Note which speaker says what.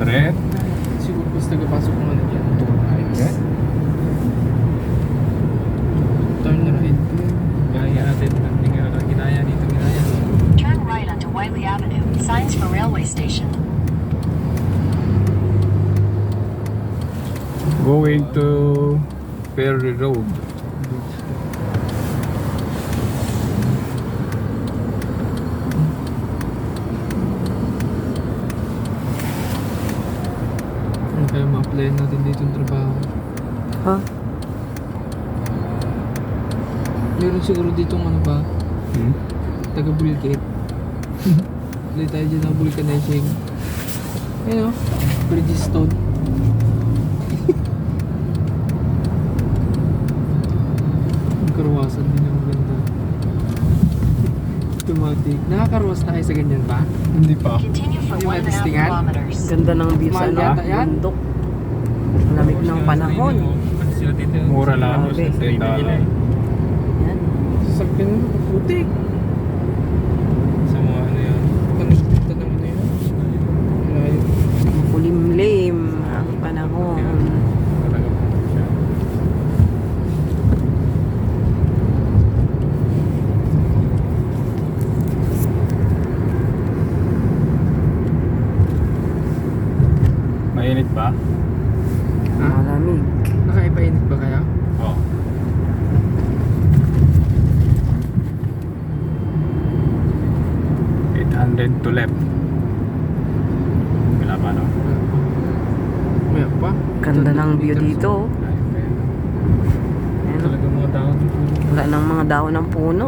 Speaker 1: 800.
Speaker 2: Siguro basta nagpasok ng ano dyan. Tour
Speaker 1: Okay.
Speaker 2: Turn right.
Speaker 3: Kaya natin. Ginaya dito, ginaya.
Speaker 4: Turn right onto Wiley Avenue. Signs for railway station.
Speaker 1: Going to Ferry Road.
Speaker 2: Ano kaya ma-apply natin dito yung trabaho?
Speaker 5: Ha?
Speaker 2: Meron siguro dito ano ba? Taga Bulkit. Apply tayo dyan ng vulcanizing. Ayun o. Bridgestone. Ang karwasan din yung maganda. Automatic. Nakakarwas na kayo sa ganyan ba?
Speaker 1: Hindi pa.
Speaker 4: Continue for
Speaker 2: Hindi
Speaker 4: 1.5
Speaker 2: matistingan?
Speaker 4: kilometers.
Speaker 5: Ganda ng view sa
Speaker 2: Mahal yata yan?
Speaker 5: bundok. Lamig ng panahon.
Speaker 3: Pati sila dito.
Speaker 1: Mura lang.
Speaker 5: Grabe.
Speaker 1: $10.
Speaker 5: Yan.
Speaker 2: Sasakyan mo. Putik.
Speaker 3: Sa mga ano yun.
Speaker 2: Punta ng ano yun? Malayo.
Speaker 5: Makulimlim ang panahon.
Speaker 3: Talaga po siya.
Speaker 1: Mainit ba?
Speaker 2: Ha?
Speaker 5: Malamig.
Speaker 2: Nakaipainit ba kaya?
Speaker 1: Oo. $800 to left. Wala pa, no?
Speaker 2: May pa?
Speaker 5: Ganda ng view dito. Ayan.
Speaker 3: Talaga mga tao dito.
Speaker 5: Wala nang mga dahon ng puno.